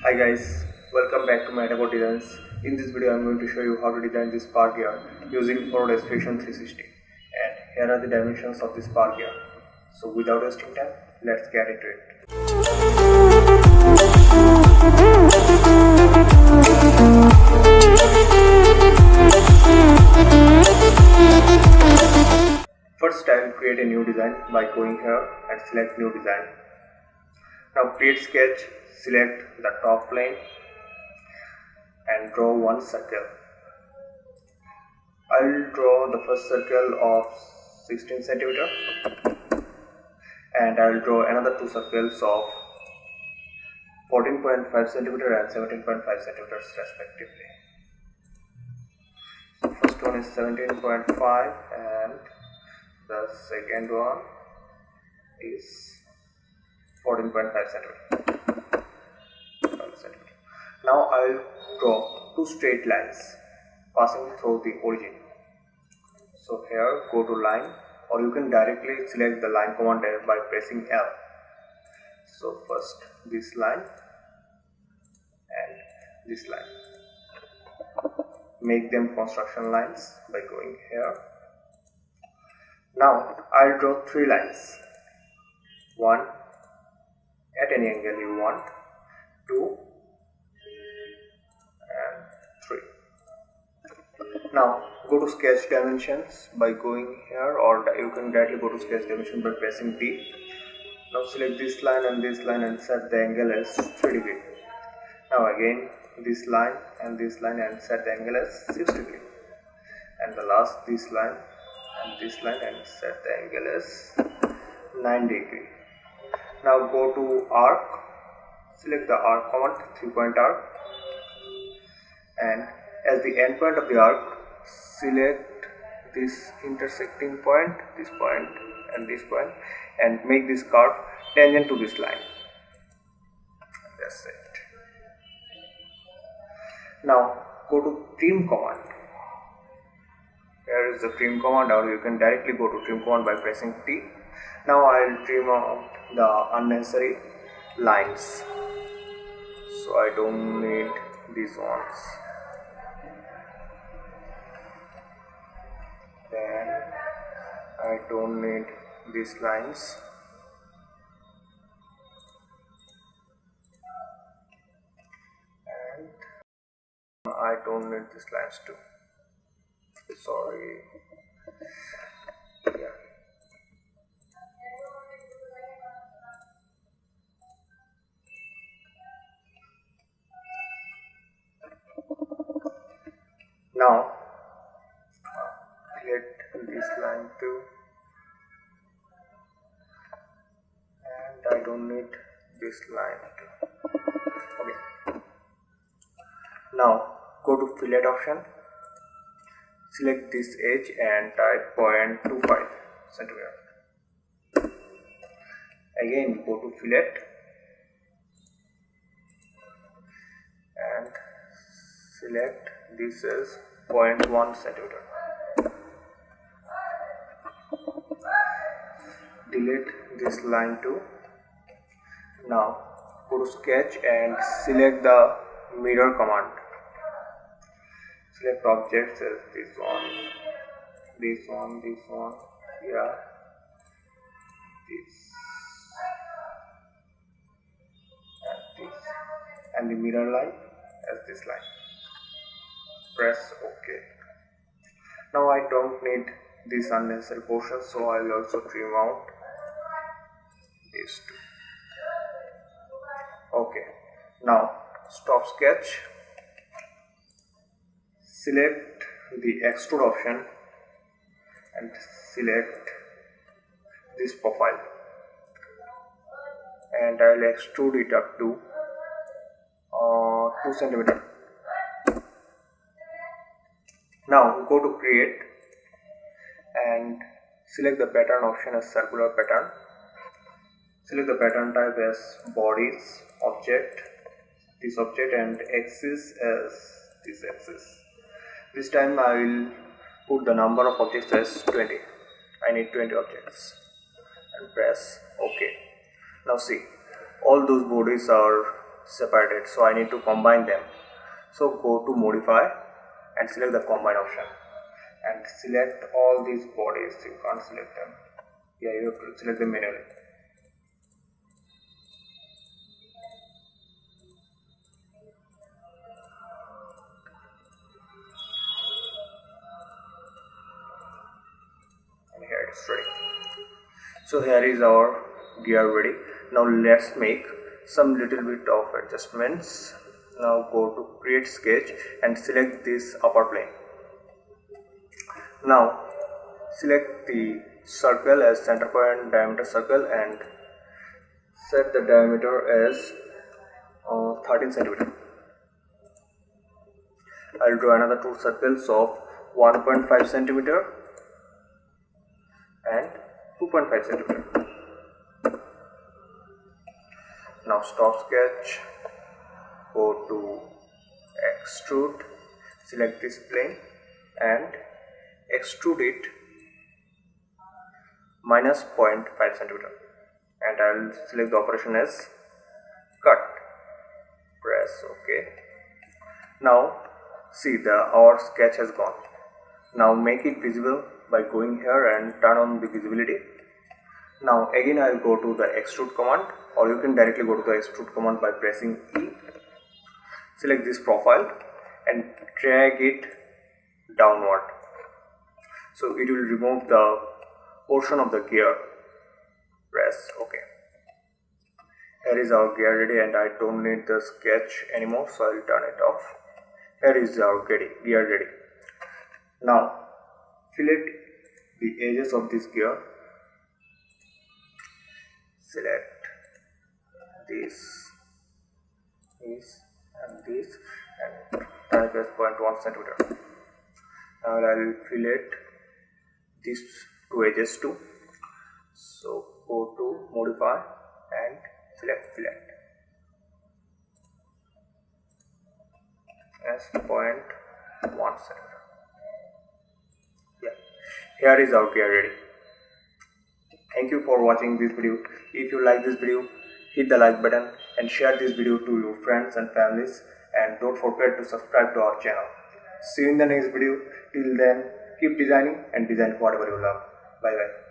Hi guys, welcome back to my Autodesk Designs. In this video I am going to show you how to design this power gear using Autodesk Fusion 360, and here are the dimensions of this power gear. So without wasting time, let's get into it. First I will create a new design by going here and select new design. Now create sketch, select the top plane and draw one circle. I will draw the first circle of 16 cm and I will draw another two circles of 14.5 cm and 17.5 cm respectively. So first one is 17.5 and the second one is 14.5 cm. Now I will draw two straight lines passing through the origin. So here go to line, or you can directly select the line command by pressing L. So first this line and this line. Make them construction lines by going here. Now I will draw three lines. One at any angle you want, 2 and 3. Now go to sketch dimensions by going here, or you can directly go to sketch dimension by pressing D. Now select this line and set the angle as 3 degree. Now again this line and set the angle as 6 degree, and the last this line and set the angle as 9 degree. Now go to arc, select the arc command, 3-point arc, and as the end point of the arc, select this intersecting point, this point and this point, and make this curve tangent to this line. That's it. Now go to trim command. Here is the trim command, or you can directly go to trim command by pressing T. Now I will trim out the unnecessary lines, so I don't need these ones. Then I don't need these lines. And I don't need these lines too. Sorry. Yeah. Now select this line too, and I don't need this line too. Okay. Now go to fillet option, select this edge and type 0.25 cm. Again go to fillet and select this as 0.1 cm. Delete this line too. Now go to sketch and select the mirror command. Select objects as this one, yeah, this and the mirror line as this line. Press OK. Now I don't need this unnecessary portion, so I will also trim out these two. Okay. Now stop sketch. Select the extrude option and select this profile, and I will extrude it up to 2 cm. Now go to create and select the pattern option as circular pattern. Select the pattern type as bodies, object, this object, and axis as this axis. This time I will put the number of objects as 20. I need 20 objects, and press OK. Now see, all those bodies are separated, so I need to combine them. So go to modify and select the combine option and select all these bodies. You can't select them. Yeah, you have to select them manually. And here it's ready. So here is our gear ready. Now let's make some little bit of adjustments. Now go to create sketch and select this upper plane. Now select the circle as center point diameter circle and set the diameter as 13 centimeter. I'll draw another two circles of 1.5 centimeter and 2.5 centimeter. Now stop sketch, go to extrude, select this plane and extrude it minus 0.5 centimeter, and I'll select the operation as cut. Press OK. Now see, our sketch has gone. Now make it visible by going here and turn on the visibility. Now again I'll go to the extrude command, or you can directly go to the extrude command by pressing E. Select this profile and drag it downward, so it will remove the portion of the gear. Press OK. Here is our gear ready, and I don't need the sketch anymore, so I'll turn it off. Here is our gear ready. Now fillet the edges of this gear. Select this and this and type as 0.1 centimeter. Now I will fillet these two edges too. So go to modify and select fillet as 0.1 centimeter. Yeah, here is our gear ready. Thank you for watching this video. If you like this video, hit the like button and share this video to your friends and families, and don't forget to subscribe to our channel. See you in the next video. Till then, keep designing and design whatever you love. Bye bye.